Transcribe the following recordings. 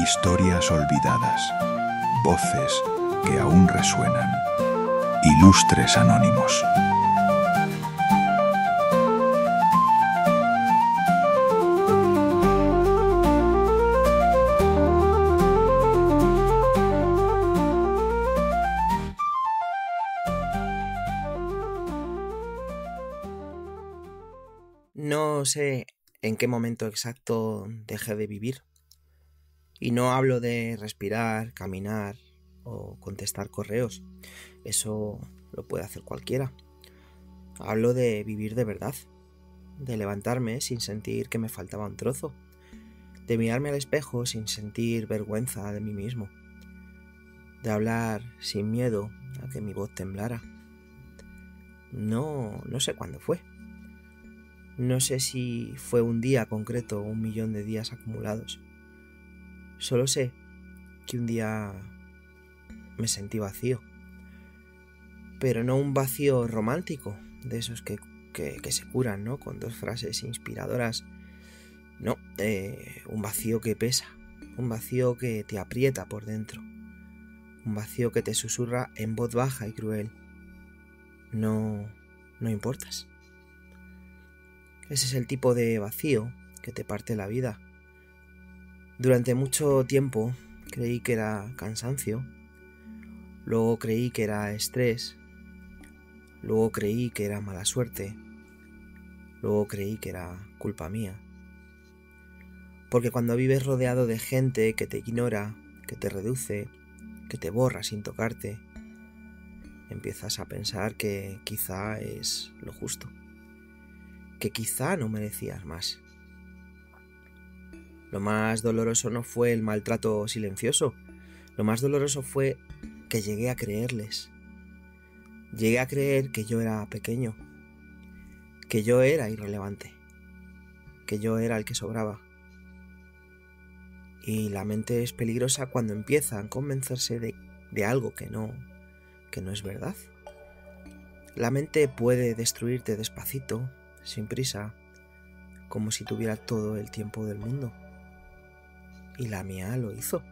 Historias olvidadas, voces que aún resuenan, ilustres anónimos. No sé en qué momento exacto dejé de vivir. Y no hablo de respirar, caminar o contestar correos. Eso lo puede hacer cualquiera. Hablo de vivir de verdad. De levantarme sin sentir que me faltaba un trozo. De mirarme al espejo sin sentir vergüenza de mí mismo. De hablar sin miedo a que mi voz temblara. No sé cuándo fue. No sé si fue un día concreto o 1.000.000 de días acumulados. Solo sé que un día me sentí vacío. Pero no un vacío romántico, de esos que se curan, ¿no? Con 2 frases inspiradoras. No, un vacío que pesa. Un vacío que te aprieta por dentro. Un vacío que te susurra en voz baja y cruel. No importas. Ese es el tipo de vacío que te parte la vida. Durante mucho tiempo creí que era cansancio, luego creí que era estrés, luego creí que era mala suerte, luego creí que era culpa mía. Porque cuando vives rodeado de gente que te ignora, que te reduce, que te borra sin tocarte, empiezas a pensar que quizá es lo justo, que quizá no merecías más. Lo más doloroso no fue el maltrato silencioso, lo más doloroso fue que llegué a creerles. Llegué a creer que yo era pequeño, que yo era irrelevante, que yo era el que sobraba. Y la mente es peligrosa cuando empiezan a convencerse de algo que no es verdad. La mente puede destruirte despacito, sin prisa, como si tuviera todo el tiempo del mundo. Y la mía lo hizo.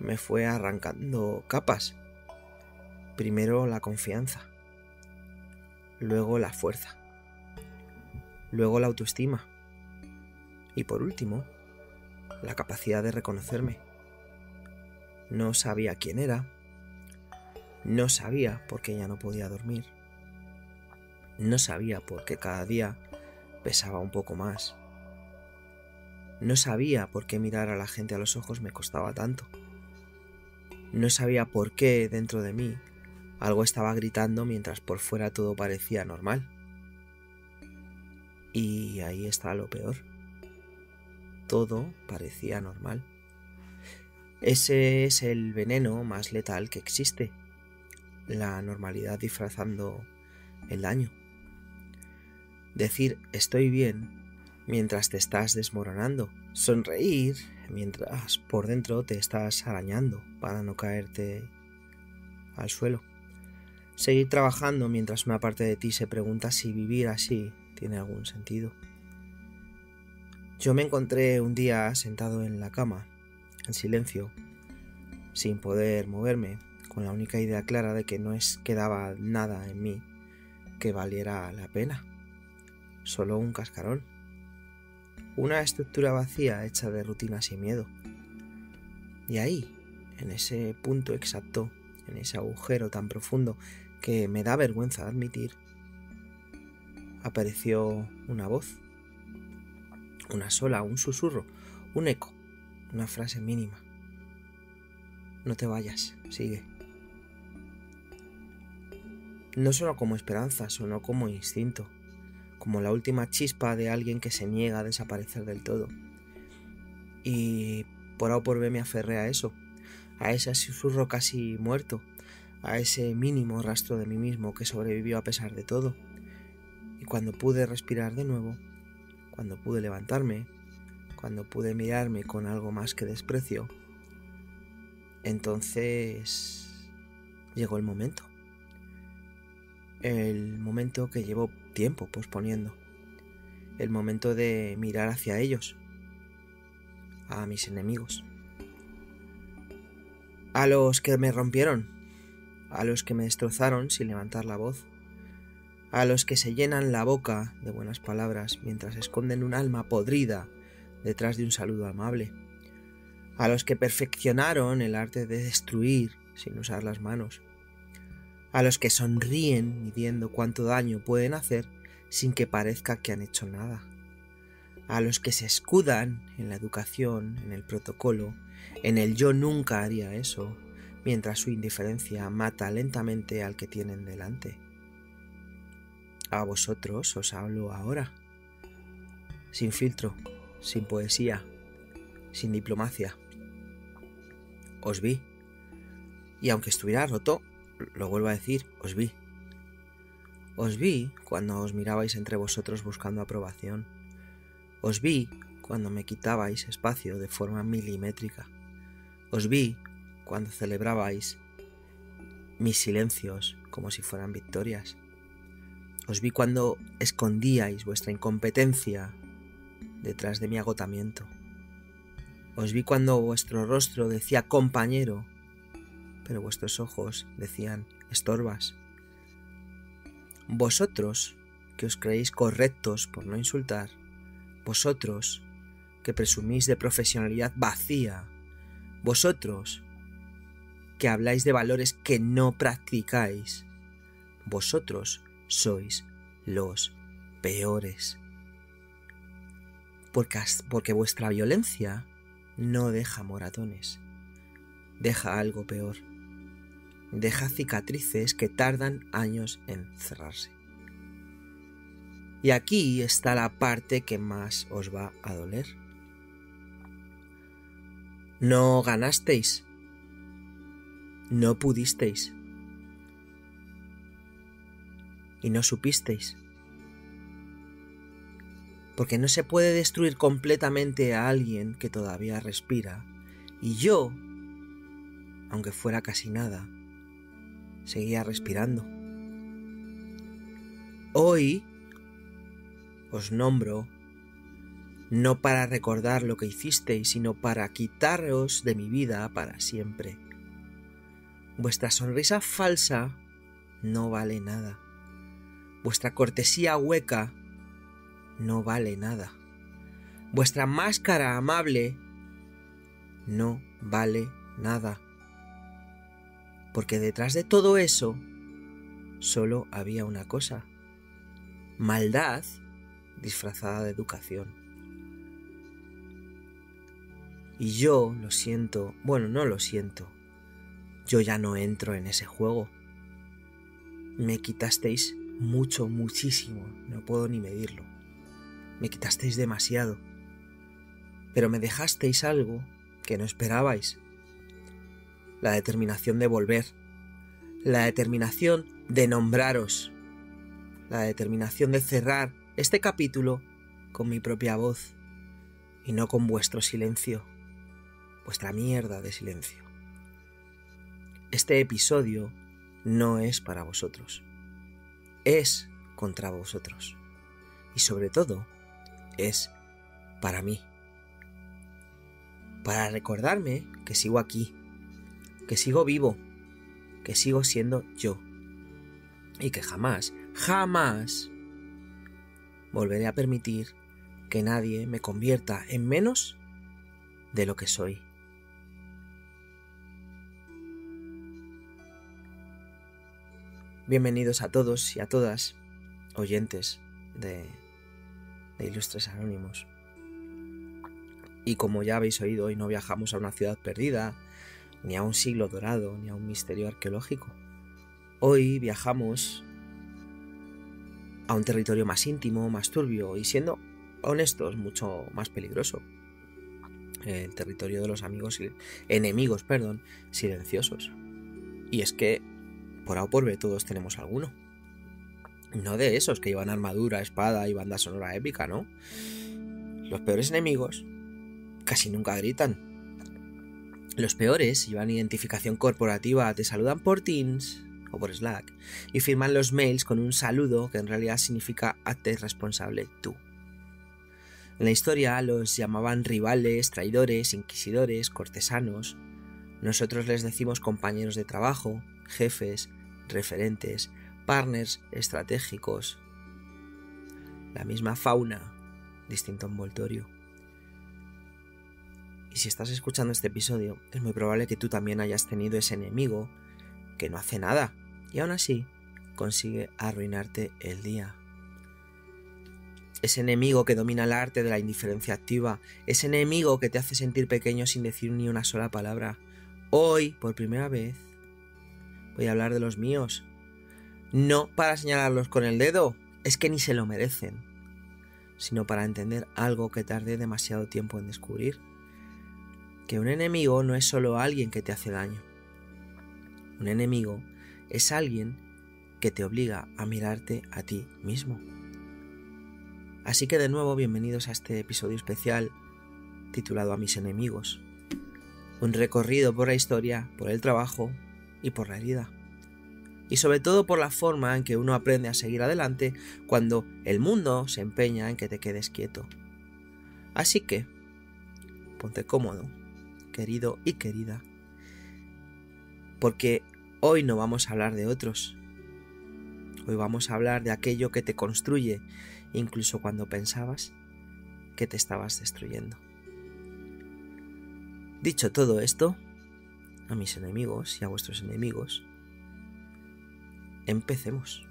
Me fue arrancando capas. Primero la confianza, luego la fuerza, luego la autoestima y por último, la capacidad de reconocerme. No sabía quién era, no sabía por qué ya no podía dormir, no sabía por qué cada día pesaba un poco más, no sabía por qué mirar a la gente a los ojos me costaba tanto, no sabía por qué dentro de mí algo estaba gritando mientras por fuera todo parecía normal. Y ahí está lo peor. Todo parecía normal. Ese es el veneno más letal que existe. La normalidad disfrazando el daño. Decir estoy bien mientras te estás desmoronando. Sonreír mientras por dentro te estás arañando para no caerte al suelo. Seguir trabajando mientras una parte de ti se pregunta si vivir así tiene algún sentido. Yo me encontré un día sentado en la cama, en silencio, sin poder moverme, con la única idea clara de que no quedaba nada en mí que valiera la pena. Solo un cascarón. Una estructura vacía hecha de rutinas y miedo. Y ahí, en ese punto exacto, en ese agujero tan profundo que me da vergüenza admitir, apareció una voz. Una sola, un susurro, un eco, una frase mínima. No te vayas, sigue. No sonó como esperanza, sonó como instinto, como la última chispa de alguien que se niega a desaparecer del todo. Y por A o por B me aferré a eso, a ese susurro casi muerto, a ese mínimo rastro de mí mismo que sobrevivió a pesar de todo. Y cuando pude respirar de nuevo, cuando pude levantarme, cuando pude mirarme con algo más que desprecio, entonces llegó el momento. El momento que llevo tiempo posponiendo. El momento de mirar hacia ellos. a mis enemigos, a los que me rompieron, a los que me destrozaron sin levantar la voz, a los que se llenan la boca de buenas palabras mientras esconden un alma podrida detrás de un saludo amable, a los que perfeccionaron el arte de destruir sin usar las manos, a los que sonríen midiendo cuánto daño pueden hacer sin que parezca que han hecho nada, a los que se escudan en la educación, en el protocolo, en el yo nunca haría eso, mientras su indiferencia mata lentamente al que tienen delante. A vosotros os hablo ahora, sin filtro, sin poesía, sin diplomacia. Os vi, y aunque estuviera roto, lo vuelvo a decir, os vi. Os vi cuando os mirabais entre vosotros buscando aprobación. Os vi cuando me quitabais espacio de forma milimétrica. Os vi cuando celebrabais mis silencios como si fueran victorias. Os vi cuando escondíais vuestra incompetencia detrás de mi agotamiento. Os vi cuando vuestro rostro decía compañero, pero vuestros ojos decían estorbas. Vosotros, que os creéis correctos por no insultar, vosotros, que presumís de profesionalidad vacía, vosotros, que habláis de valores que no practicáis, vosotros sois los peores. Porque vuestra violencia no deja moratones, deja algo peor. Deja cicatrices que tardan años en cerrarse. Y aquí está la parte que más os va a doler. No ganasteis, no pudisteis y no supisteis. Porque no se puede destruir completamente a alguien que todavía respira. Y yo, aunque fuera casi nada, seguía respirando. Hoy os nombro no para recordar lo que hicisteis, sino para quitaros de mi vida para siempre. Vuestra sonrisa falsa no vale nada. Vuestra cortesía hueca no vale nada. Vuestra máscara amable no vale nada. Porque detrás de todo eso solo había una cosa: maldad disfrazada de educación. Y yo lo siento, bueno, no lo siento, yo ya no entro en ese juego. Me quitasteis mucho, muchísimo, no puedo ni medirlo. Me quitasteis demasiado, pero me dejasteis algo que no esperabais. La determinación de volver, la determinación de nombraros, la determinación de cerrar este capítulo con mi propia voz y no con vuestro silencio, vuestra mierda de silencio. Este episodio no es para vosotros, es contra vosotros y sobre todo es para mí, para recordarme que sigo aquí, que sigo vivo, que sigo siendo yo y que jamás, jamás volveré a permitir que nadie me convierta en menos de lo que soy. Bienvenidos a todos y a todas, oyentes de Ilustres Anónimos. Y como ya habéis oído, hoy no viajamos a una ciudad perdida, ni a un siglo dorado, ni a un misterio arqueológico. Hoy viajamos a un territorio más íntimo, más turbio y, siendo honestos, mucho más peligroso. El territorio de los enemigos silenciosos. Y es que, por A o por B, todos tenemos alguno. No de esos que llevan armadura, espada y banda sonora épica, ¿no? Los peores enemigos casi nunca gritan. Los peores llevan identificación corporativa, te saludan por Teams o por Slack y firman los mails con un saludo que en realidad significa hazte responsable tú. En la historia los llamaban rivales, traidores, inquisidores, cortesanos. Nosotros les decimos compañeros de trabajo, jefes, referentes, partners estratégicos. La misma fauna, distinto envoltorio. Y si estás escuchando este episodio, es muy probable que tú también hayas tenido ese enemigo que no hace nada y aún así consigue arruinarte el día. Ese enemigo que domina el arte de la indiferencia activa, ese enemigo que te hace sentir pequeño sin decir ni una sola palabra. Hoy, por primera vez, voy a hablar de los míos. No para señalarlos con el dedo, es que ni se lo merecen, sino para entender algo que tardé demasiado tiempo en descubrir. Que un enemigo no es solo alguien que te hace daño. Un enemigo es alguien que te obliga a mirarte a ti mismo. Así que de nuevo, bienvenidos a este episodio especial titulado A mis enemigos. Un recorrido por la historia, por el trabajo y por la herida. Y sobre todo por la forma en que uno aprende a seguir adelante cuando el mundo se empeña en que te quedes quieto. Así que, ponte cómodo, querido y querida, porque hoy no vamos a hablar de otros. Hoy vamos a hablar de aquello que te construye, incluso cuando pensabas que te estabas destruyendo. Dicho todo esto, a mis enemigos y a vuestros enemigos, empecemos.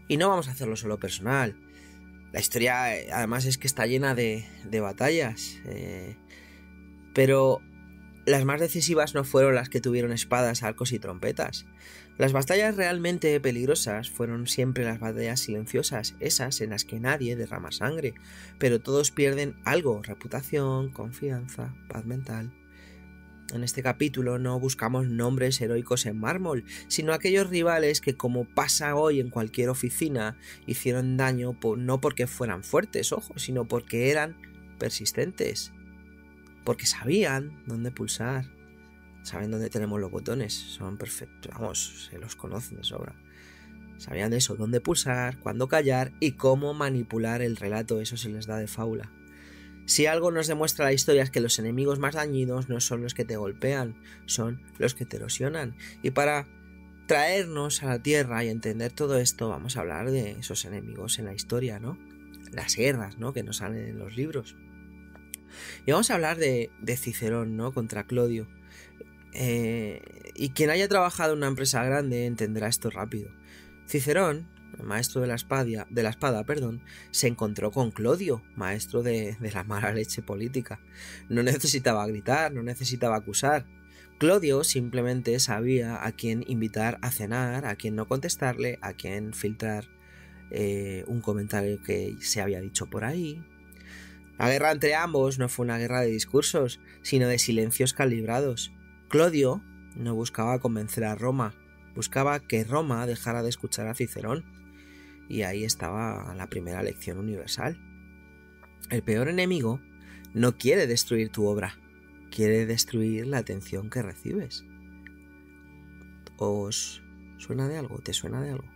Y no vamos a hacerlo solo personal. La historia además es que está llena de batallas. Pero las más decisivas no fueron las que tuvieron espadas, arcos y trompetas. Las batallas realmente peligrosas fueron siempre las batallas silenciosas, esas en las que nadie derrama sangre, pero todos pierden algo: reputación, confianza, paz mental. En este capítulo no buscamos nombres heroicos en mármol, sino aquellos rivales que, como pasa hoy en cualquier oficina, hicieron daño no porque fueran fuertes, ojo, sino porque eran persistentes. Porque sabían dónde pulsar, saben dónde tenemos los botones, son perfectos, vamos, se los conocen de sobra. Sabían eso, dónde pulsar, cuándo callar y cómo manipular el relato, eso se les da de fábula. Si algo nos demuestra la historia es que los enemigos más dañinos no son los que te golpean, son los que te erosionan. Y para traernos a la tierra y entender todo esto, vamos a hablar de esos enemigos en la historia, ¿no? Las guerras, ¿no?, que nos salen en los libros. Y vamos a hablar de Cicerón, ¿no?, contra Clodio. Y quien haya trabajado en una empresa grande entenderá esto rápido. Cicerón, el maestro de la espada, se encontró con Clodio, maestro de la mala leche política. No necesitaba gritar, no necesitaba acusar. Clodio simplemente sabía a quién invitar a cenar, a quién no contestarle, a quién filtrar un comentario que se había dicho por ahí. La guerra entre ambos no fue una guerra de discursos, sino de silencios calibrados. Clodio no buscaba convencer a Roma, buscaba que Roma dejara de escuchar a Cicerón. Y ahí estaba la primera lección universal. El peor enemigo no quiere destruir tu obra, quiere destruir la atención que recibes. ¿Os suena de algo? ¿Te suena de algo?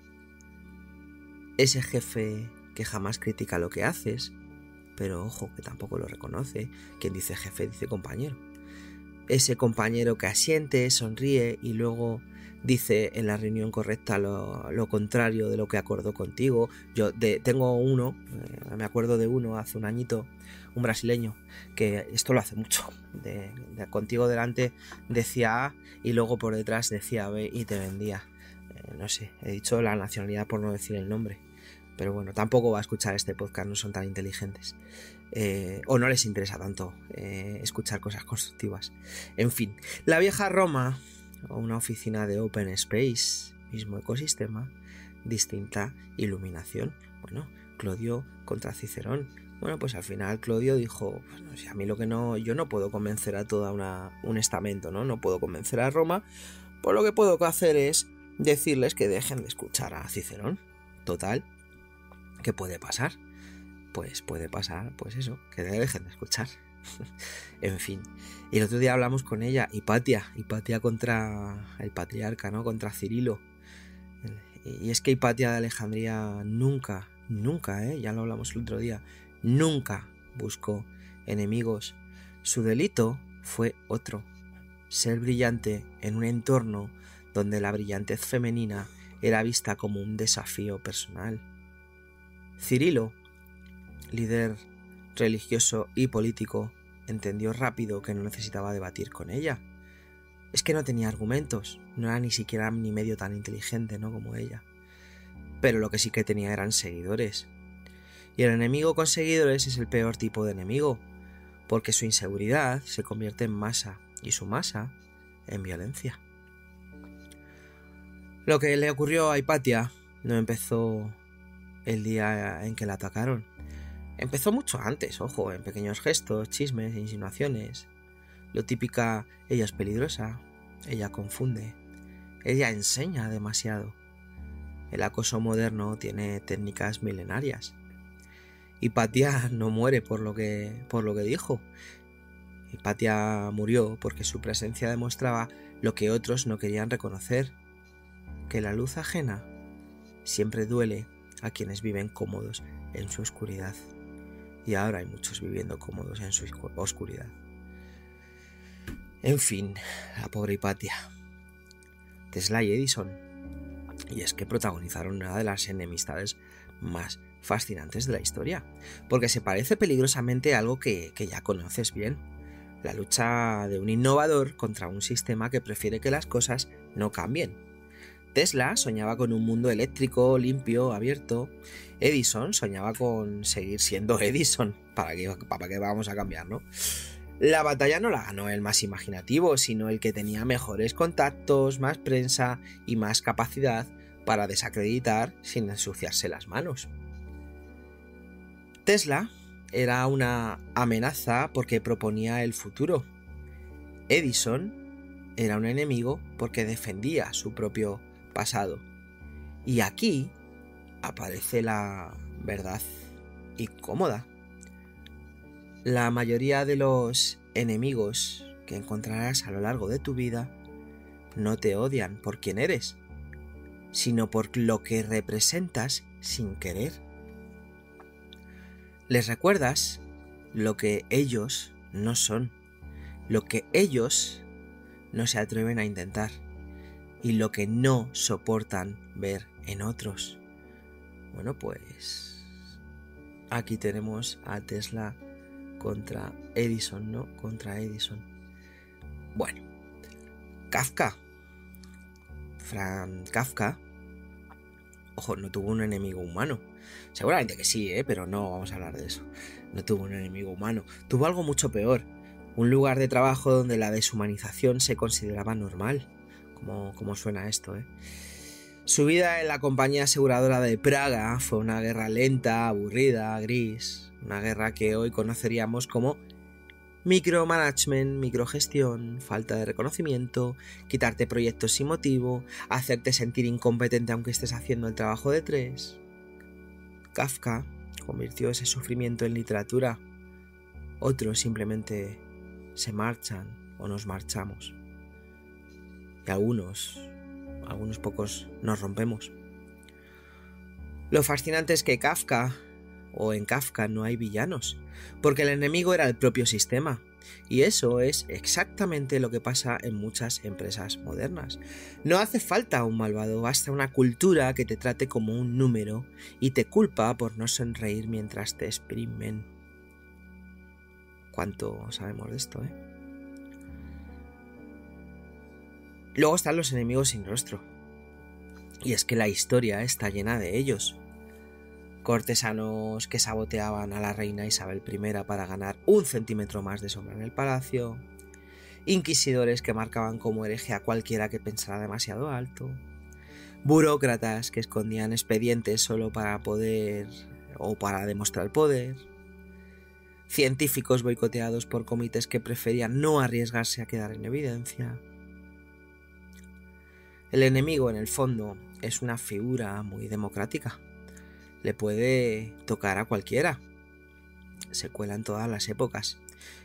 Ese jefe que jamás critica lo que haces, pero ojo, que tampoco lo reconoce. Quien dice jefe dice compañero. Ese compañero que asiente, sonríe y luego dice en la reunión correcta lo contrario de lo que acordó contigo. Tengo uno, me acuerdo de uno hace un añito, un brasileño, que esto lo hace mucho. Contigo delante decía A y luego por detrás decía B y te vendía. No sé, he dicho la nacionalidad por no decir el nombre. Pero bueno, tampoco va a escuchar este podcast, no son tan inteligentes. O no les interesa tanto escuchar cosas constructivas. En fin, la vieja Roma, una oficina de Open Space, mismo ecosistema, distinta iluminación. Bueno, Clodio contra Cicerón. Bueno, pues al final Clodio dijo, bueno, si a mí yo no puedo convencer a toda un estamento, ¿no? No puedo convencer a Roma, pues lo que puedo hacer es decirles que dejen de escuchar a Cicerón. Total, ¿qué puede pasar? Pues puede pasar, pues eso, que dejen de escuchar. En fin. Y el otro día hablamos con ella, Hipatia contra el patriarca, ¿no? Contra Cirilo. Y es que Hipatia de Alejandría nunca, ya lo hablamos el otro día, nunca buscó enemigos. Su delito fue otro: ser brillante en un entorno donde la brillantez femenina era vista como un desafío personal. Cirilo, líder religioso y político, entendió rápido que no necesitaba debatir con ella. Es que no tenía argumentos, no era ni siquiera ni medio tan inteligente, ¿no?, como ella. Pero lo que sí que tenía eran seguidores. Y el enemigo con seguidores es el peor tipo de enemigo, porque su inseguridad se convierte en masa, y su masa en violencia. Lo que le ocurrió a Hipatia no empezó el día en que la atacaron. Empezó mucho antes, ojo, en pequeños gestos, chismes, insinuaciones. Lo típica: ella es peligrosa, ella confunde, ella enseña demasiado. El acoso moderno tiene técnicas milenarias. Hipatia no muere por lo que dijo. Hipatia murió porque su presencia demostraba lo que otros no querían reconocer: que la luz ajena siempre duele a quienes viven cómodos en su oscuridad. Y ahora hay muchos viviendo cómodos en su oscuridad. En fin, la pobre Hipatia. Tesla y Edison. Y es que protagonizaron una de las enemistades más fascinantes de la historia, porque se parece peligrosamente a algo que ya conoces bien: la lucha de un innovador contra un sistema que prefiere que las cosas no cambien. Tesla soñaba con un mundo eléctrico, limpio, abierto. Edison soñaba con seguir siendo Edison. ¿Para qué vamos a cambiar, no? La batalla no la ganó el más imaginativo, sino el que tenía mejores contactos, más prensa y más capacidad para desacreditar sin ensuciarse las manos. Tesla era una amenaza porque proponía el futuro. Edison era un enemigo porque defendía su propio pasado. Y aquí aparece la verdad incómoda. La mayoría de los enemigos que encontrarás a lo largo de tu vida no te odian por quien eres, sino por lo que representas sin querer. Les recuerdas lo que ellos no son, lo que ellos no se atreven a intentar y lo que no soportan ver en otros. Bueno, pues aquí tenemos a Tesla contra Edison, ¿no? Contra Edison. Bueno, Kafka. Franz Kafka, ojo, no tuvo un enemigo humano. Seguramente que sí, pero no vamos a hablar de eso. No tuvo un enemigo humano. Tuvo algo mucho peor: un lugar de trabajo donde la deshumanización se consideraba normal. Como suena esto, Su vida en la compañía aseguradora de Praga fue una guerra lenta, aburrida, gris. Una guerra que hoy conoceríamos como micromanagement, microgestión, falta de reconocimiento, quitarte proyectos sin motivo, hacerte sentir incompetente aunque estés haciendo el trabajo de 3. Kafka convirtió ese sufrimiento en literatura. Otros simplemente se marchan o nos marchamos. Y algunos pocos nos rompemos. Lo fascinante es que en Kafka no hay villanos, porque el enemigo era el propio sistema. Y eso es exactamente lo que pasa en muchas empresas modernas. No hace falta un malvado, basta una cultura que te trate como un número y te culpa por no sonreír mientras te exprimen. ¿Cuánto sabemos de esto, Luego están los enemigos sin rostro. Y es que la historia está llena de ellos. Cortesanos que saboteaban a la reina Isabel I para ganar 1 centímetro más de sombra en el palacio. Inquisidores que marcaban como hereje a cualquiera que pensara demasiado alto. Burócratas que escondían expedientes solo para poder o para demostrar poder. Científicos boicoteados por comités que preferían no arriesgarse a quedar en evidencia. El enemigo, en el fondo, es una figura muy democrática. Le puede tocar a cualquiera. Se cuela en todas las épocas.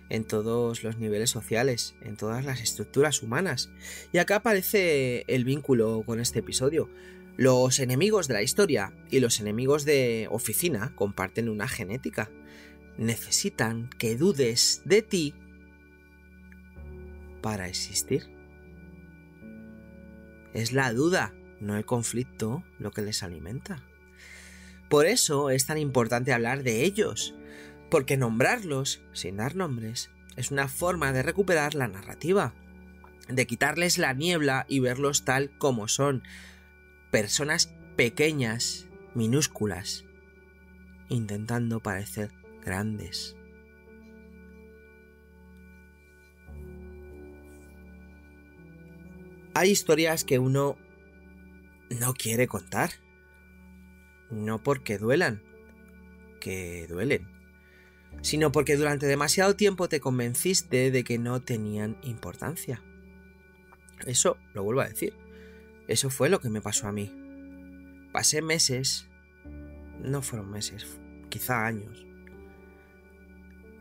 en todos los niveles sociales, en todas las estructuras humanas. Y acá aparece el vínculo con este episodio. Los enemigos de la historia y los enemigos de oficina comparten una genética. Necesitan que dudes de ti para existir. Es la duda, no el conflicto, lo que les alimenta. Por eso es tan importante hablar de ellos, porque nombrarlos, sin dar nombres, es una forma de recuperar la narrativa, de quitarles la niebla y verlos tal como son, personas pequeñas, minúsculas, intentando parecer grandes. Hay historias que uno no quiere contar, no porque duelan, que duelen, sino porque durante demasiado tiempo te convenciste de que no tenían importancia. Eso, lo vuelvo a decir, eso fue lo que me pasó a mí. Pasé meses, no fueron meses, quizá años,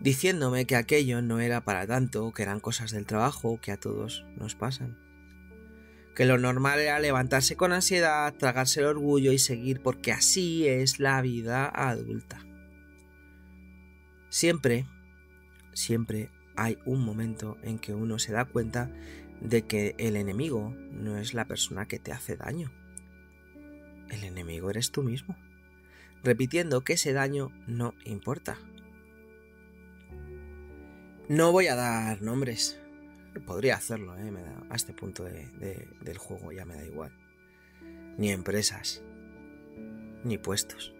diciéndome que aquello no era para tanto, que eran cosas del trabajo que a todos nos pasan. Que lo normal era levantarse con ansiedad, tragarse el orgullo y seguir porque así es la vida adulta. Siempre hay un momento en que uno se da cuenta de que el enemigo no es la persona que te hace daño. El enemigo eres tú mismo, repitiendo que ese daño no importa. No voy a dar nombres. Podría hacerlo, a este punto del juego ya me da igual. Ni empresas, ni puestos.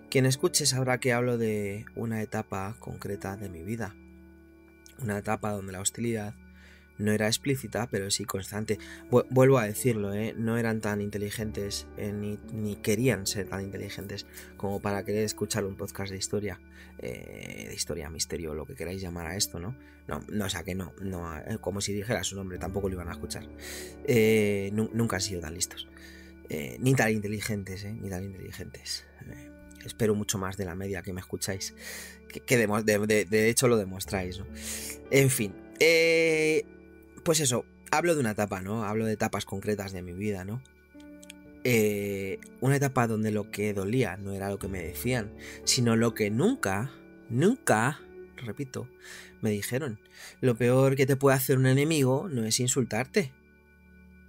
Quien escuche sabrá que hablo de una etapa concreta de mi vida. Una etapa donde la hostilidad no era explícita, pero sí constante. Vuelvo a decirlo, no eran tan inteligentes ni querían ser tan inteligentes como para querer escuchar un podcast de historia, misterio, lo que queráis llamar a esto, ¿no? No, o sea que no, como si dijera su nombre, tampoco lo iban a escuchar. Nunca han sido tan listos, ni tan inteligentes, ni tan inteligentes. Espero mucho más de la media que me escucháis, que de hecho lo demostráis, ¿no? En fin. Pues eso, hablo de una etapa, ¿no? Hablo de etapas concretas de mi vida, ¿no? Una etapa donde lo que dolía no era lo que me decían, sino lo que nunca, repito, me dijeron. Lo peor que te puede hacer un enemigo no es insultarte,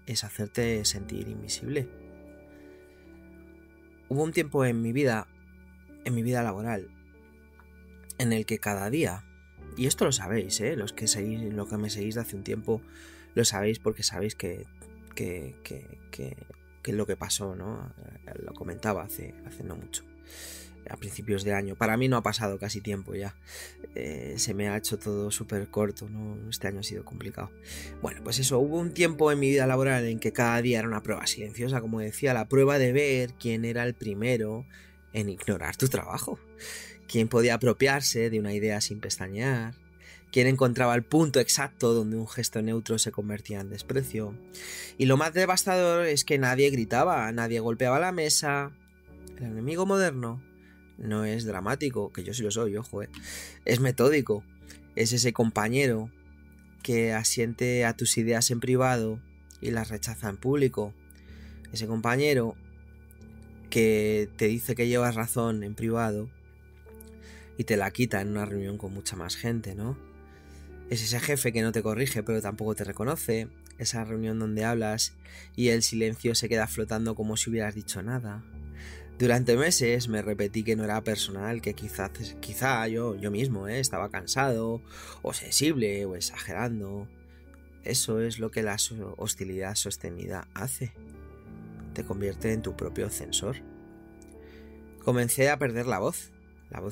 es hacerte sentir invisible. Hubo un tiempo en mi vida laboral, en el que cada día, y esto lo sabéis, lo que me seguís de hace un tiempo, lo sabéis porque sabéis que es lo que pasó, ¿no? Lo comentaba hace no mucho, a principios de año. Para mí no ha pasado casi tiempo ya, se me ha hecho todo súper corto, ¿no? Este año ha sido complicado. Bueno, pues eso, hubo un tiempo en mi vida laboral en que cada día era una prueba silenciosa, como decía, la prueba de ver quién era el primero en ignorar tu trabajo. Quién podía apropiarse de una idea sin pestañear, quién encontraba el punto exacto donde un gesto neutro se convertía en desprecio. Y lo más devastador es que nadie gritaba, nadie golpeaba la mesa. El enemigo moderno no es dramático, que yo sí lo soy, ojo, es metódico. Es ese compañero que asiente a tus ideas en privado y las rechaza en público. Ese compañero que te dice que llevas razón en privado y te la quita en una reunión con mucha más gente, ¿no? Es ese jefe que no te corrige pero tampoco te reconoce, esa reunión donde hablas y el silencio se queda flotando como si hubieras dicho nada. Durante meses me repetí que no era personal, que quizá yo mismo estaba cansado o sensible o exagerando. Eso es lo que la hostilidad sostenida hace. Te convierte en tu propio censor. Comencé a perder la voz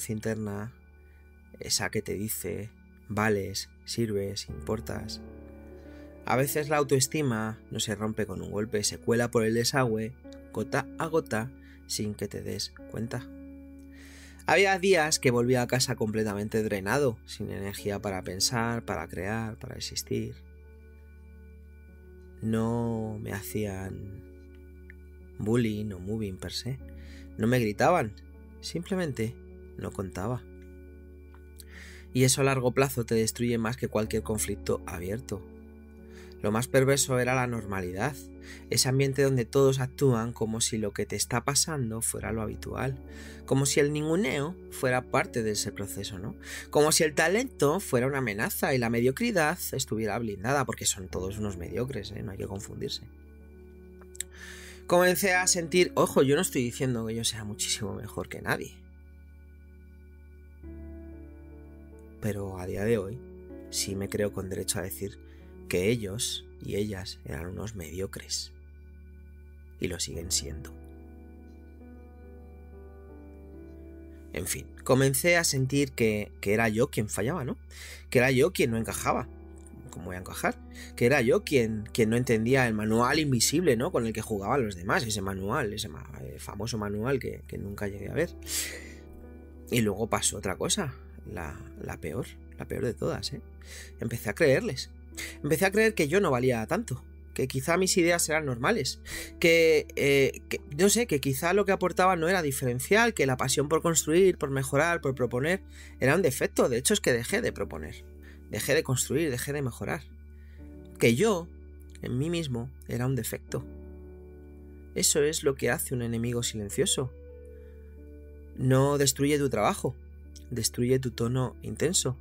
interna, esa que te dice, vales, sirves, importas. A veces la autoestima no se rompe con un golpe, se cuela por el desagüe, gota a gota, sin que te des cuenta. Había días que volvía a casa completamente drenado, sin energía para pensar, para crear, para existir. No me hacían bullying o mobbing per se, no me gritaban, simplemente no contaba. Y eso a largo plazo te destruye más que cualquier conflicto abierto. Lo más perverso era la normalidad, ese ambiente donde todos actúan como si lo que te está pasando fuera lo habitual, como si el ninguneo fuera parte de ese proceso, ¿no? Como si el talento fuera una amenaza y la mediocridad estuviera blindada, porque son todos unos mediocres, no hay que confundirse. Comencé a sentir, ojo, yo no estoy diciendo que yo sea muchísimo mejor que nadie, pero a día de hoy sí me creo con derecho a decir que ellos y ellas eran unos mediocres y lo siguen siendo. En fin, comencé a sentir que era yo quien fallaba, ¿no? Que era yo quien no encajaba. ¿Cómo voy a encajar? Que era yo quien no entendía el manual invisible, ¿no? Con el que jugaban los demás, ese manual, ese famoso manual que nunca llegué a ver. Y luego pasó otra cosa, la peor de todas, ¿eh? Empecé a creerles. Empecé a creer que yo no valía tanto, que quizá mis ideas eran normales, que no sé, que quizá lo que aportaba no era diferencial, que la pasión por construir, por mejorar, por proponer, era un defecto. De hecho es que dejé de proponer, dejé de construir, dejé de mejorar. Que yo, en mí mismo, era un defecto. Eso es lo que hace un enemigo silencioso. No destruye tu trabajo, destruye tu tono intenso.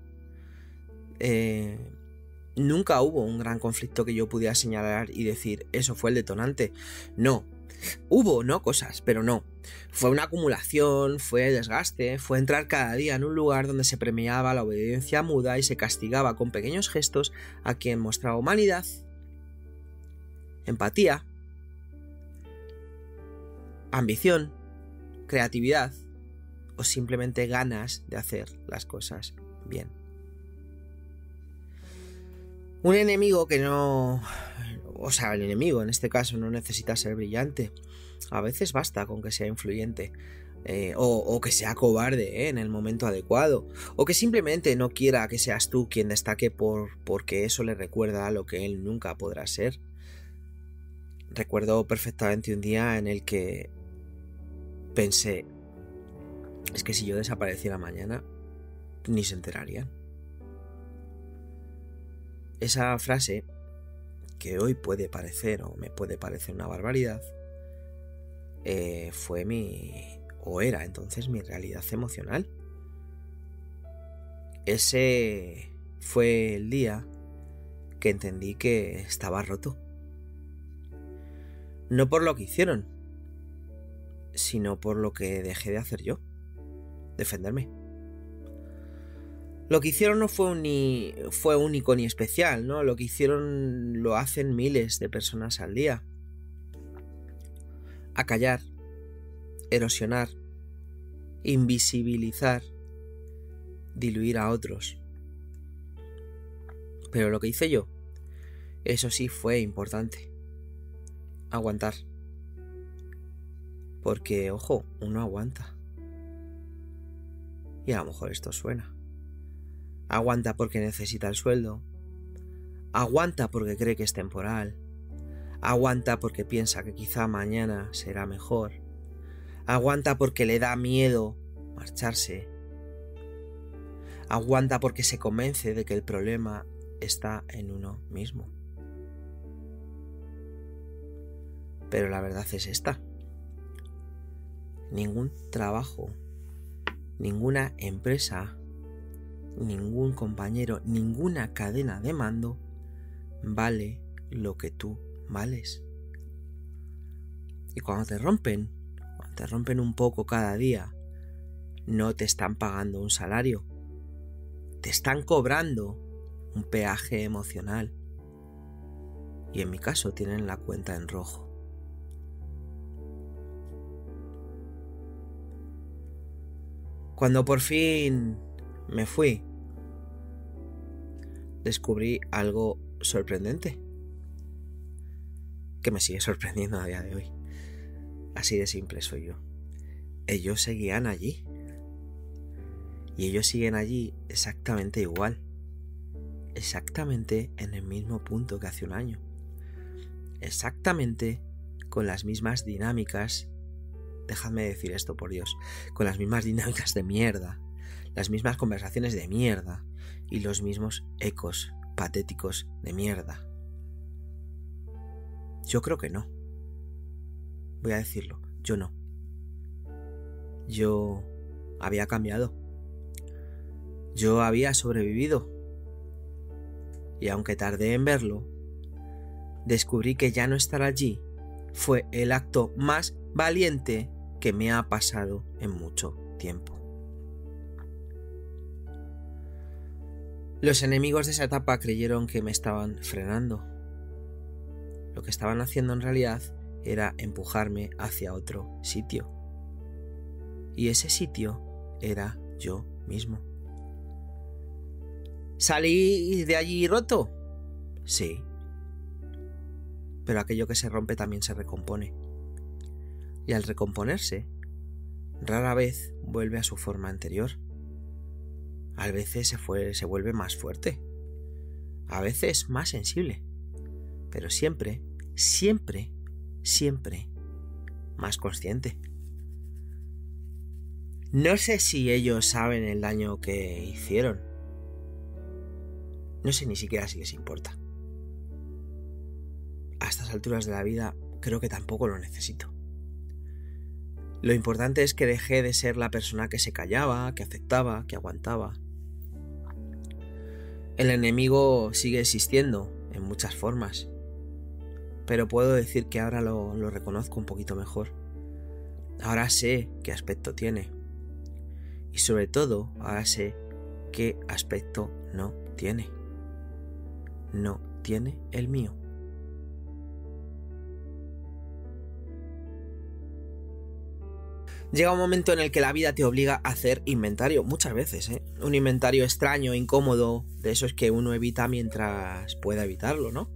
Nunca hubo un gran conflicto que yo pudiera señalar y decir, eso fue el detonante. No. Hubo, ¿no? Cosas, pero no. Fue una acumulación, fue desgaste, fue entrar cada día en un lugar donde se premiaba la obediencia muda y se castigaba con pequeños gestos a quien mostraba humanidad, empatía, ambición, creatividad o simplemente ganas de hacer las cosas bien. Un enemigo que no... O sea, el enemigo en este caso no necesita ser brillante. A veces basta con que sea influyente. O que sea cobarde en el momento adecuado. O que simplemente no quiera que seas tú quien destaque porque eso le recuerda a lo que él nunca podrá ser. Recuerdo perfectamente un día en el que pensé, es que si yo desapareciera mañana, ni se enterarían. Esa frase, que hoy puede parecer o me puede parecer una barbaridad, era entonces mi realidad emocional. Ese fue el día que entendí que estaba roto. No por lo que hicieron, sino por lo que dejé de hacer yo, defenderme. Lo que hicieron no fue único ni especial, ¿no? Lo que hicieron lo hacen miles de personas al día. Acallar, erosionar, invisibilizar, diluir a otros. Pero lo que hice yo, eso sí fue importante. Aguantar. Porque, ojo, uno aguanta. Y a lo mejor esto suena. Aguanta porque necesita el sueldo. Aguanta porque cree que es temporal. Aguanta porque piensa que quizá mañana será mejor. Aguanta porque le da miedo marcharse. Aguanta porque se convence de que el problema está en uno mismo. Pero la verdad es esta. Ningún trabajo, ninguna empresa, ningún compañero, ninguna cadena de mando vale lo que tú vales. Y cuando te rompen un poco cada día, no te están pagando un salario, te están cobrando un peaje emocional. Y en mi caso tienen la cuenta en rojo. Cuando por fin me fui, descubrí algo sorprendente, que me sigue sorprendiendo a día de hoy. Así de simple soy yo. Ellos seguían allí. Y ellos siguen allí exactamente igual. Exactamente en el mismo punto que hace un año. Exactamente con las mismas dinámicas. Dejadme decir esto, por Dios. Con las mismas dinámicas de mierda. las mismas conversaciones de mierda y los mismos ecos patéticos de mierda. Yo creo que no. Voy a decirlo, yo no. Yo había cambiado. Yo había sobrevivido. Y aunque tardé en verlo, descubrí que ya no estar allí fue el acto más valiente que me ha pasado en mucho tiempo. Los enemigos de esa etapa creyeron que me estaban frenando. Lo que estaban haciendo en realidad era empujarme hacia otro sitio. Y ese sitio era yo mismo. ¿Salí de allí roto? Sí. Pero aquello que se rompe también se recompone. Y al recomponerse, rara vez vuelve a su forma anterior. A veces se vuelve más fuerte. A veces más sensible. Pero siempre, siempre, siempre más consciente. No sé si ellos saben el daño que hicieron. No sé ni siquiera si les importa. A estas alturas de la vida creo que tampoco lo necesito. Lo importante es que dejé de ser la persona que se callaba, que aceptaba, que aguantaba. El enemigo sigue existiendo en muchas formas, pero puedo decir que ahora lo reconozco un poquito mejor. Ahora sé qué aspecto tiene. Y sobre todo, ahora sé qué aspecto no tiene. No tiene el mío. Llega un momento en el que la vida te obliga a hacer inventario, muchas veces, ¿eh? Un inventario extraño, incómodo, de esos que uno evita mientras pueda evitarlo, ¿no?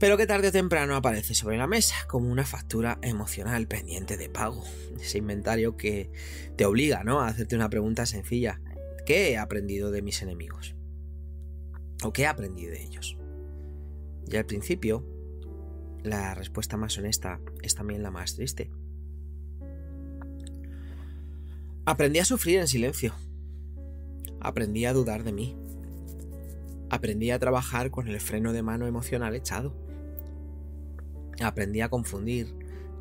Pero que tarde o temprano aparece sobre la mesa como una factura emocional pendiente de pago. Ese inventario que te obliga, ¿no?, a hacerte una pregunta sencilla. ¿Qué he aprendido de mis enemigos? ¿O qué he aprendido de ellos? Y al principio, la respuesta más honesta es también la más triste. Aprendí a sufrir en silencio. Aprendí a dudar de mí. Aprendí a trabajar con el freno de mano emocional echado. Aprendí a confundir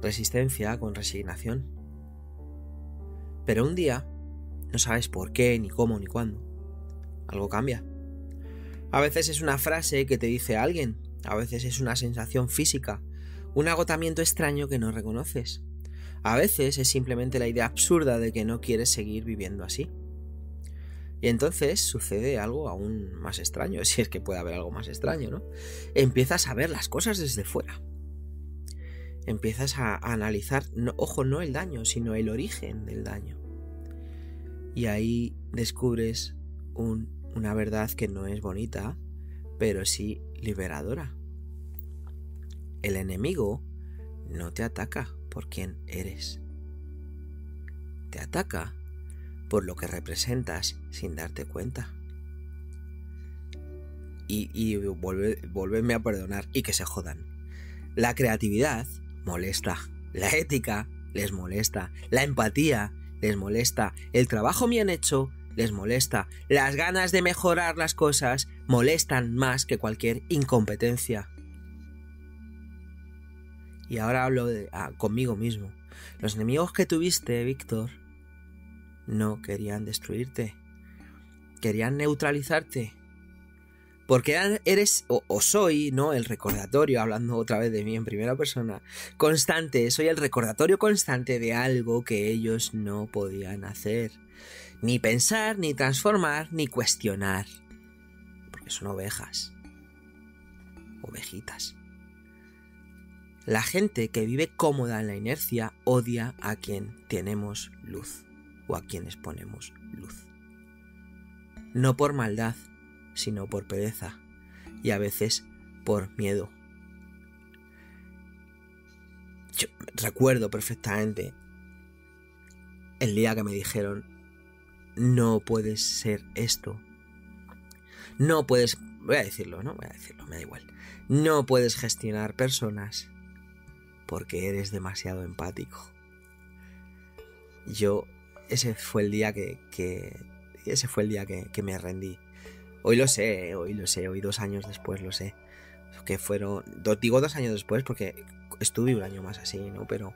resistencia con resignación. Pero un día, no sabes por qué, ni cómo, ni cuándo, algo cambia. A veces es una frase que te dice alguien, a veces es una sensación física, un agotamiento extraño que no reconoces. A veces es simplemente la idea absurda de que no quieres seguir viviendo así. Y entonces sucede algo aún más extraño, si es que puede haber algo más extraño, ¿no? Empiezas a ver las cosas desde fuera. Empiezas a analizar, no el daño, sino el origen del daño. Y ahí descubres una verdad que no es bonita, pero sí liberadora. El enemigo no te ataca por quien eres. Te ataca por lo que representas sin darte cuenta. Y volvedme a perdonar y que se jodan. La creatividad molesta. La ética les molesta. La empatía les molesta. El trabajo bien hecho les molesta. Las ganas de mejorar las cosas molestan más que cualquier incompetencia. Y ahora hablo conmigo mismo. Los enemigos que tuviste, Víctor, no querían destruirte. Querían neutralizarte. Porque eres o soy, ¿no?, el recordatorio, hablando otra vez de mí en primera persona, constante. Soy el recordatorio constante de algo que ellos no podían hacer. Ni pensar, ni transformar, ni cuestionar. Porque son ovejas. Ovejitas. La gente que vive cómoda en la inercia odia a quien tenemos luz o a quienes ponemos luz. No por maldad, sino por pereza y a veces por miedo. Yo recuerdo perfectamente el día que me dijeron: no puedes ser esto. No puedes... Voy a decirlo, me da igual. No puedes gestionar personas porque eres demasiado empático. Ese fue el día que ese fue el día que me rendí. Hoy lo sé, hoy 2 años después lo sé. Que fueron, digo 2 años después porque estuve un año más así, ¿no? Pero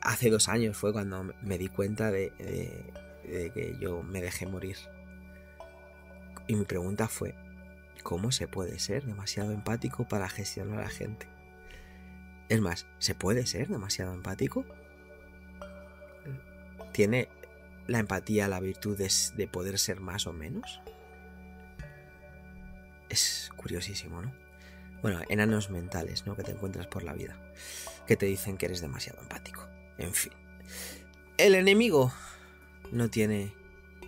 hace 2 años fue cuando me di cuenta de que yo me dejé morir. Y mi pregunta fue, ¿cómo se puede ser demasiado empático para gestionar a la gente? Es más, ¿se puede ser demasiado empático? ¿Tiene la empatía la virtud de poder ser más o menos? Es curiosísimo, ¿no? Bueno, enanos mentales, ¿no? Que te encuentras por la vida, que te dicen que eres demasiado empático. En fin. El enemigo no tiene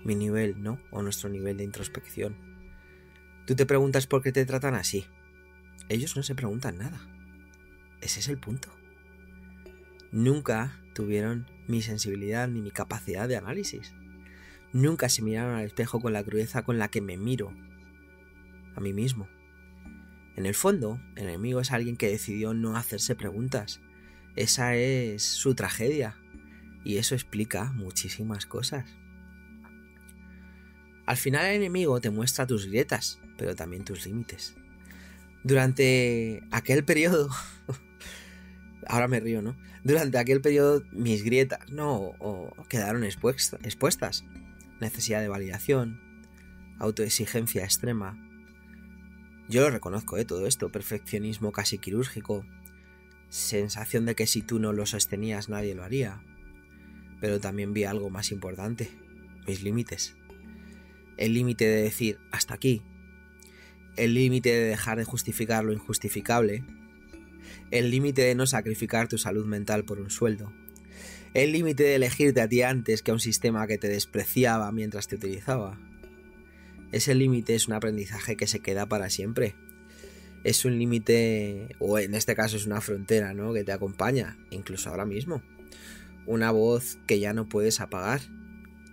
mi nivel, ¿no? O nuestro nivel de introspección. Tú te preguntas por qué te tratan así. Ellos no se preguntan nada. Ese es el punto. Nunca tuvieron mi sensibilidad ni mi capacidad de análisis. Nunca se miraron al espejo con la crudeza con la que me miro a mí mismo. En el fondo, el enemigo es alguien que decidió no hacerse preguntas. Esa es su tragedia. Y eso explica muchísimas cosas. Al final el enemigo te muestra tus grietas, pero también tus límites. Durante aquel periodo... ahora me río, ¿no? Durante aquel periodo mis grietas quedaron expuestas. Necesidad de validación, autoexigencia extrema. Yo lo reconozco, todo esto, perfeccionismo casi quirúrgico, sensación de que si tú no lo sostenías nadie lo haría. Pero también vi algo más importante, mis límites. El límite de decir hasta aquí, el límite de dejar de justificar lo injustificable, el límite de no sacrificar tu salud mental por un sueldo, el límite de elegirte a ti antes que a un sistema que te despreciaba mientras te utilizaba. Ese límite es un aprendizaje que se queda para siempre. Es un límite, o en este caso es una frontera, ¿no? Que te acompaña, incluso ahora mismo. Una voz que ya no puedes apagar.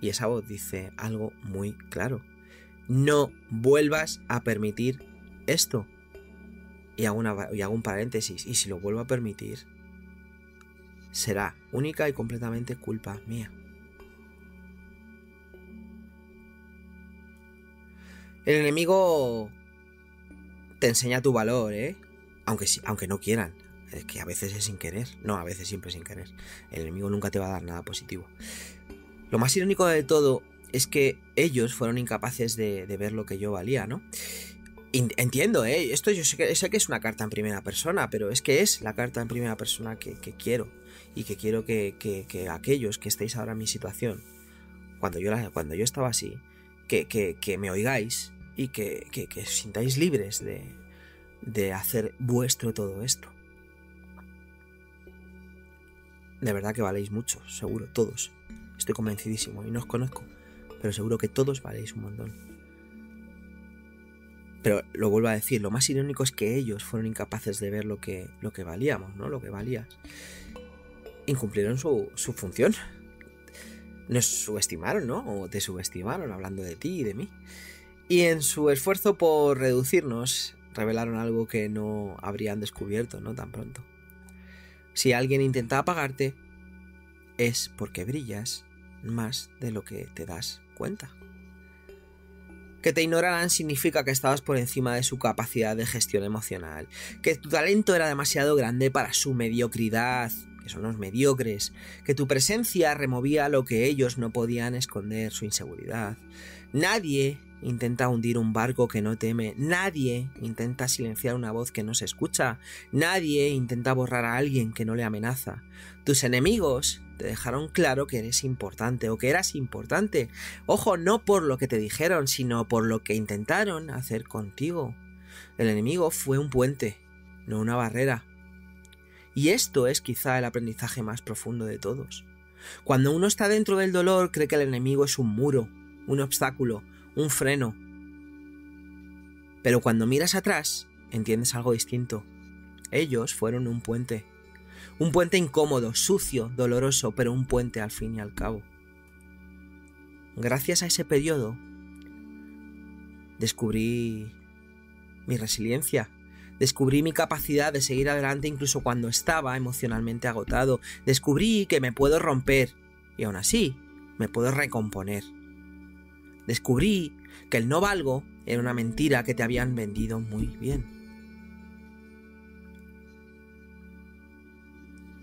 Y esa voz dice algo muy claro. No vuelvas a permitir esto. Y hago un paréntesis. Y si lo vuelvo a permitir, será única y completamente culpa mía. El enemigo te enseña tu valor, aunque no quieran. Es que a veces es sin querer. No, a veces siempre sin querer. El enemigo nunca te va a dar nada positivo. Lo más irónico de todo es que ellos fueron incapaces de ver lo que yo valía, ¿no? Entiendo, esto yo sé que es una carta en primera persona, pero es que es la carta en primera persona que quiero. Y que quiero que aquellos que estéis ahora en mi situación, cuando yo estaba así, que me oigáis y que os sintáis libres de hacer vuestro todo esto. De verdad que valéis mucho, seguro, todos. Estoy convencidísimo y no os conozco, pero seguro que todos valéis un montón. Pero lo vuelvo a decir, lo más irónico es que ellos fueron incapaces de ver lo que valíamos, ¿no? Lo que valías. Incumplieron su función. Nos subestimaron, ¿no? O te subestimaron hablando de ti y de mí. Y en su esfuerzo por reducirnos, revelaron algo que no habrían descubierto, ¿no? Tan pronto. Si alguien intenta apagarte, es porque brillas más de lo que te das cuenta. Que te ignoraran significa que estabas por encima de su capacidad de gestión emocional, que tu talento era demasiado grande para su mediocridad, que son los mediocres, que tu presencia removía lo que ellos no podían esconder, su inseguridad. Nadie intenta hundir un barco que no teme, nadie intenta silenciar una voz que no se escucha, nadie intenta borrar a alguien que no le amenaza. Tus enemigos te dejaron claro que eres importante o que eras importante. Ojo, no por lo que te dijeron, sino por lo que intentaron hacer contigo. El enemigo fue un puente, no una barrera. Y esto es quizá el aprendizaje más profundo de todos. Cuando uno está dentro del dolor, cree que el enemigo es un muro, un obstáculo, un freno. Pero cuando miras atrás, entiendes algo distinto. Ellos fueron un puente incómodo, sucio, doloroso, pero un puente al fin y al cabo. Gracias a ese periodo, descubrí mi resiliencia, descubrí mi capacidad de seguir adelante incluso cuando estaba emocionalmente agotado, descubrí que me puedo romper y aún así me puedo recomponer. Descubrí que el no valgo era una mentira que te habían vendido muy bien.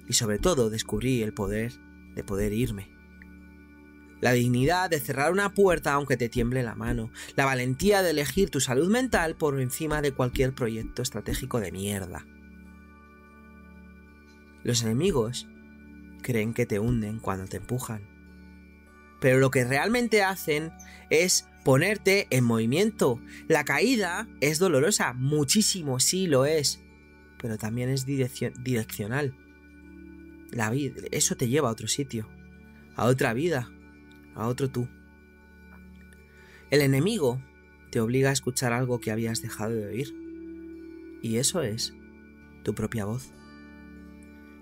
Y sobre todo descubrí el poder de poder irme. La dignidad de cerrar una puerta aunque te tiemble la mano. La valentía de elegir tu salud mental por encima de cualquier proyecto estratégico de mierda. Los enemigos creen que te hunden cuando te empujan. Pero lo que realmente hacen es ponerte en movimiento. La caída es dolorosa, muchísimo, sí lo es. Pero también es direccional. La vida, eso te lleva a otro sitio, a otra vida, a otro tú. El enemigo te obliga a escuchar algo que habías dejado de oír. Y eso es tu propia voz.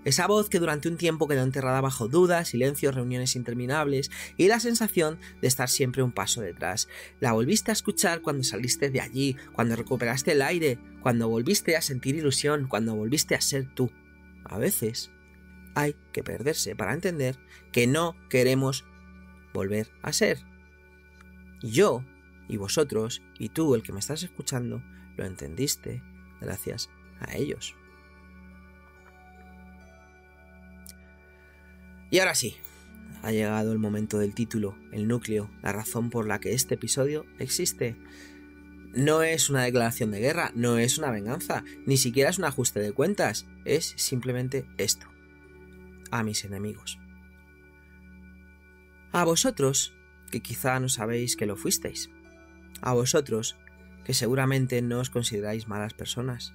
Esa voz que durante un tiempo quedó enterrada bajo dudas, silencios, reuniones interminables y la sensación de estar siempre un paso detrás. La volviste a escuchar cuando saliste de allí, cuando recuperaste el aire, cuando volviste a sentir ilusión, cuando volviste a ser tú. A veces hay que perderse para entender que no queremos volver a ser. Y yo, y vosotros, y tú, el que me estás escuchando, lo entendiste gracias a ellos. Y ahora sí, ha llegado el momento del título, el núcleo, la razón por la que este episodio existe. No es una declaración de guerra, no es una venganza, ni siquiera es un ajuste de cuentas, es simplemente esto. A mis enemigos. A vosotros, que quizá no sabéis que lo fuisteis. A vosotros, que seguramente no os consideráis malas personas.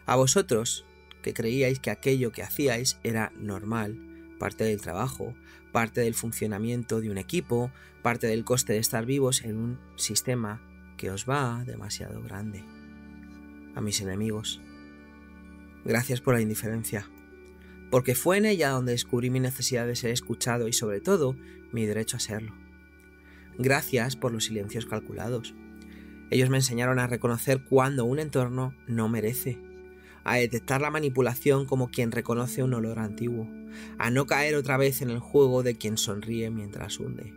A vosotros, que creíais que aquello que hacíais era normal, parte del trabajo, parte del funcionamiento de un equipo, parte del coste de estar vivos en un sistema que os va demasiado grande. A mis enemigos. Gracias por la indiferencia. Porque fue en ella donde descubrí mi necesidad de ser escuchado y sobre todo mi derecho a serlo. Gracias por los silencios calculados. Ellos me enseñaron a reconocer cuando un entorno no merece, a detectar la manipulación como quien reconoce un olor antiguo, a no caer otra vez en el juego de quien sonríe mientras hunde.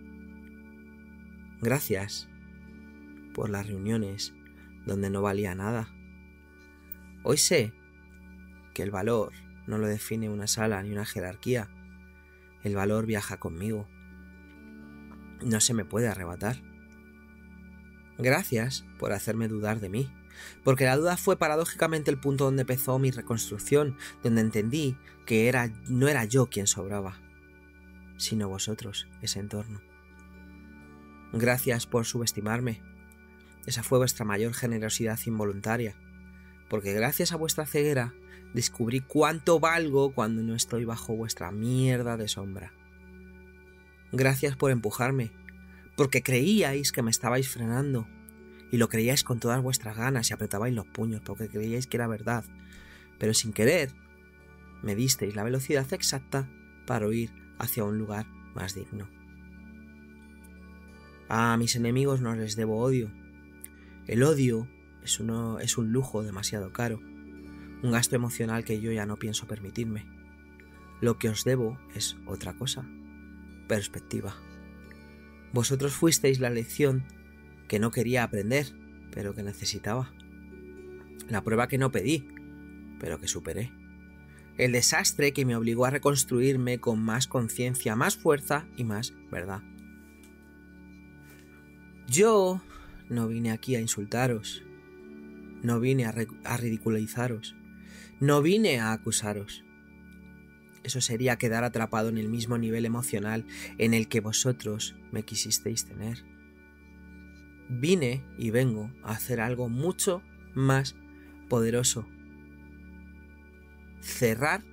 Gracias por las reuniones donde no valía nada. Hoy sé que el valor no lo define una sala ni una jerarquía. El valor viaja conmigo. No se me puede arrebatar. Gracias por hacerme dudar de mí, porque la duda fue paradójicamente el punto donde empezó mi reconstrucción, donde entendí que no era yo quien sobraba, sino vosotros, ese entorno. Gracias por subestimarme. Esa fue vuestra mayor generosidad involuntaria, porque gracias a vuestra ceguera descubrí cuánto valgo cuando no estoy bajo vuestra mierda de sombra. Gracias por empujarme, porque creíais que me estabais frenando, y lo creíais con todas vuestras ganas y apretabais los puños porque creíais que era verdad, pero sin querer me disteis la velocidad exacta para huir hacia un lugar más digno. A mis enemigos no les debo odio. El odio es un lujo demasiado caro, un gasto emocional que yo ya no pienso permitirme. Lo que os debo es otra cosa, perspectiva. Vosotros fuisteis la lección que no quería aprender, pero que necesitaba. La prueba que no pedí, pero que superé. El desastre que me obligó a reconstruirme con más conciencia, más fuerza y más verdad. Yo no vine aquí a insultaros, no vine a ridiculizaros, no vine a acusaros. Eso sería quedar atrapado en el mismo nivel emocional en el que vosotros me quisisteis tener. Vine y vengo a hacer algo mucho más poderoso. Cerrar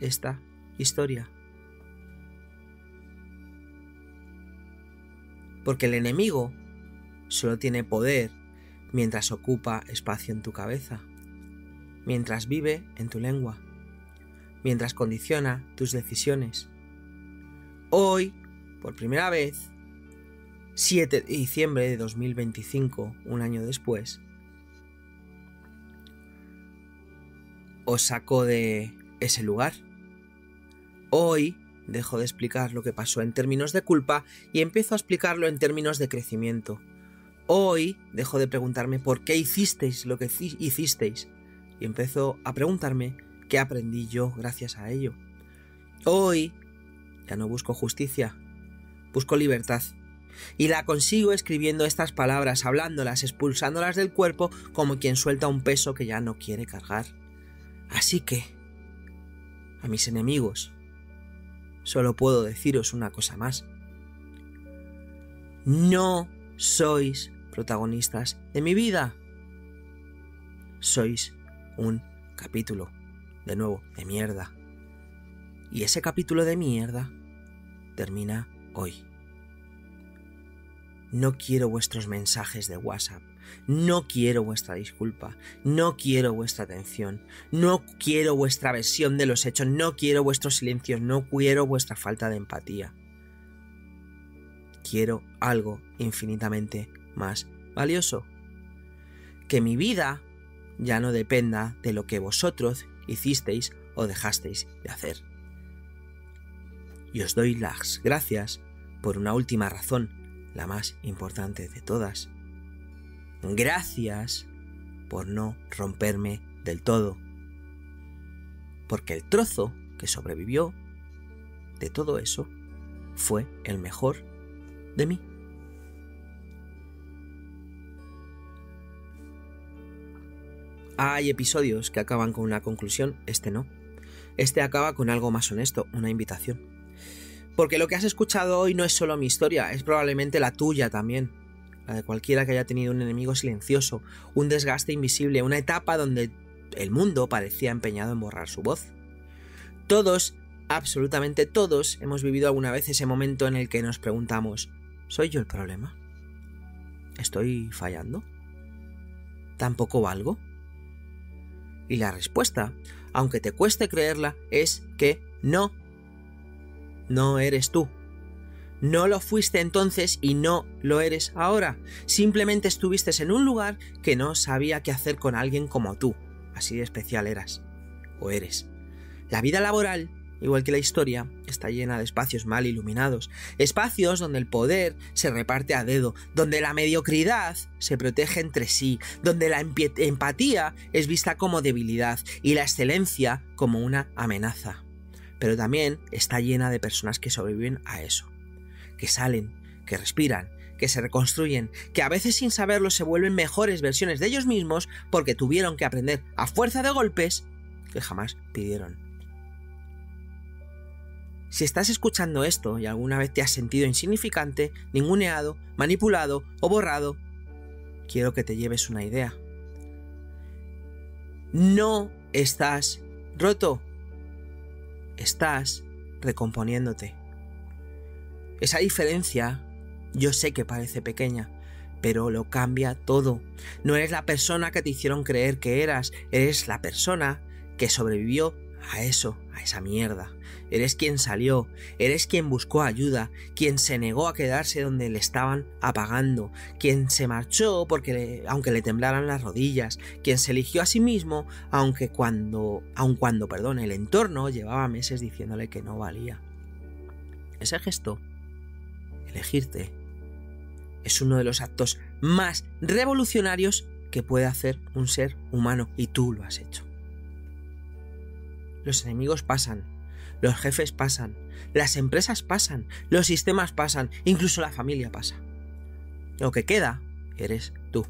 esta historia. Porque el enemigo solo tiene poder mientras ocupa espacio en tu cabeza, mientras vive en tu lengua, mientras condiciona tus decisiones. Hoy, por primera vez, 7 de diciembre de 2025, un año después, os saco de ese lugar. Hoy dejo de explicar lo que pasó en términos de culpa y empiezo a explicarlo en términos de crecimiento. Hoy dejo de preguntarme por qué hicisteis lo que hicisteis y empiezo a preguntarme qué aprendí yo gracias a ello. Hoy ya no busco justicia, busco libertad. Y la consigo escribiendo estas palabras, hablándolas, expulsándolas del cuerpo como quien suelta un peso que ya no quiere cargar. Así que, a mis enemigos, solo puedo deciros una cosa más. No sois protagonistas de mi vida. Sois un capítulo, de nuevo, de mierda. Y ese capítulo de mierda termina hoy. No quiero vuestros mensajes de WhatsApp, no quiero vuestra disculpa, no quiero vuestra atención, no quiero vuestra versión de los hechos, no quiero vuestros silencios, no quiero vuestra falta de empatía. Quiero algo infinitamente más valioso. Que mi vida ya no dependa de lo que vosotros hicisteis o dejasteis de hacer. Y os doy las gracias por una última razón, la más importante de todas. Gracias por no romperme del todo. Porque el trozo que sobrevivió de todo eso fue el mejor de mí. Hay episodios que acaban con una conclusión, este no. Este acaba con algo más honesto, una invitación. Porque lo que has escuchado hoy no es solo mi historia, es probablemente la tuya también. La de cualquiera que haya tenido un enemigo silencioso, un desgaste invisible, una etapa donde el mundo parecía empeñado en borrar su voz. Todos, absolutamente todos, hemos vivido alguna vez ese momento en el que nos preguntamos, ¿soy yo el problema? ¿Estoy fallando? ¿Tampoco valgo? Y la respuesta, aunque te cueste creerla, es que no. No eres tú. No lo fuiste entonces y no lo eres ahora. Simplemente estuviste en un lugar que no sabía qué hacer con alguien como tú. Así de especial eras. O eres. La vida laboral, igual que la historia, está llena de espacios mal iluminados. Espacios donde el poder se reparte a dedo. Donde la mediocridad se protege entre sí. Donde la empatía es vista como debilidad y la excelencia como una amenaza. Pero también está llena de personas que sobreviven a eso, que salen, que respiran, que se reconstruyen, que a veces sin saberlo se vuelven mejores versiones de ellos mismos porque tuvieron que aprender a fuerza de golpes que jamás pidieron. Si estás escuchando esto y alguna vez te has sentido insignificante, ninguneado, manipulado o borrado, quiero que te lleves una idea. No estás roto. Estás recomponiéndote. Esa diferencia, yo sé que parece pequeña, pero lo cambia todo. No eres la persona que te hicieron creer que eras, eres la persona que sobrevivió a eso, a esa mierda. Eres quien salió, eres quien buscó ayuda, quien se negó a quedarse donde le estaban apagando, quien se marchó aunque le temblaran las rodillas, quien se eligió a sí mismo aun cuando el entorno llevaba meses diciéndole que no valía. Ese gesto, elegirte, es uno de los actos más revolucionarios que puede hacer un ser humano y tú lo has hecho. Los enemigos pasan, los jefes pasan, las empresas pasan, los sistemas pasan, incluso la familia pasa. Lo que queda eres tú.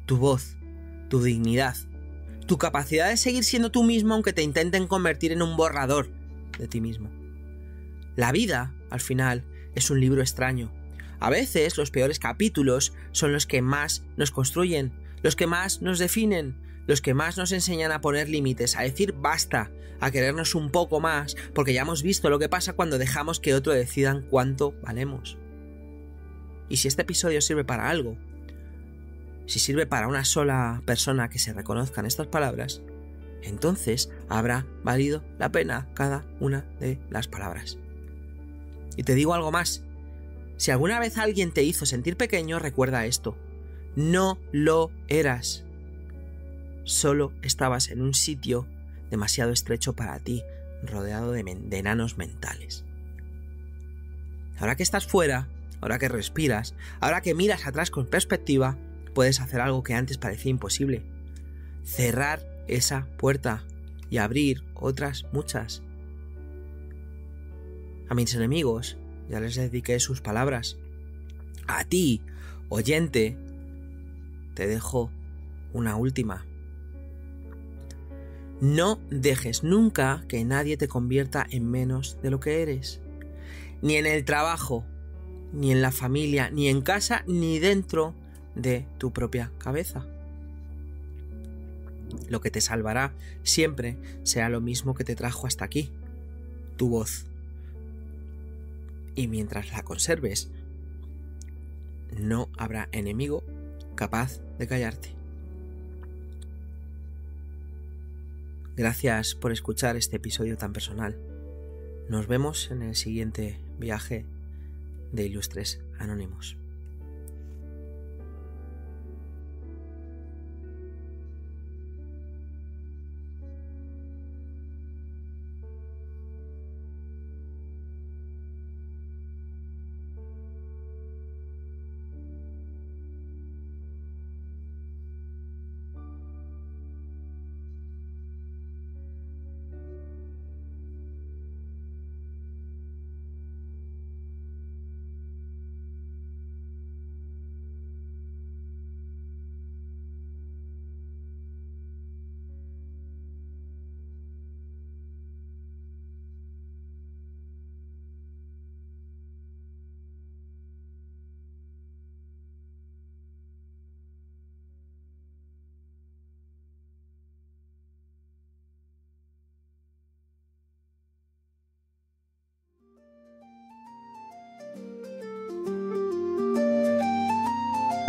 Tu voz, tu dignidad, tu capacidad de seguir siendo tú mismo aunque te intenten convertir en un borrador de ti mismo. La vida, al final, es un libro extraño. A veces los peores capítulos son los que más nos construyen, los que más nos definen, los que más nos enseñan a poner límites, a decir basta, a querernos un poco más, porque ya hemos visto lo que pasa cuando dejamos que otros decidan cuánto valemos. Y si este episodio sirve para algo, si sirve para una sola persona que se reconozcan estas palabras, entonces habrá valido la pena cada una de las palabras. Y te digo algo más. Si alguna vez alguien te hizo sentir pequeño, recuerda esto. No lo eras. Solo estabas en un sitio demasiado estrecho para ti, rodeado de enanos mentales. Ahora que estás fuera, ahora que respiras, ahora que miras atrás con perspectiva, puedes hacer algo que antes parecía imposible. Cerrar esa puerta y abrir otras muchas. A mis enemigos ya les dediqué sus palabras. A ti, oyente, te dejo una última. No dejes nunca que nadie te convierta en menos de lo que eres. Ni en el trabajo, ni en la familia, ni en casa, ni dentro de tu propia cabeza. Lo que te salvará siempre será lo mismo que te trajo hasta aquí, tu voz. Y mientras la conserves, no habrá enemigo capaz de callarte. Gracias por escuchar este episodio tan personal. Nos vemos en el siguiente viaje de Ilustres Anónimos.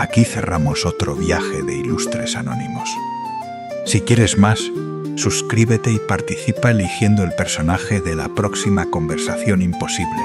Aquí cerramos otro viaje de Ilustres Anónimos. Si quieres más, suscríbete y participa eligiendo el personaje de la próxima conversación imposible.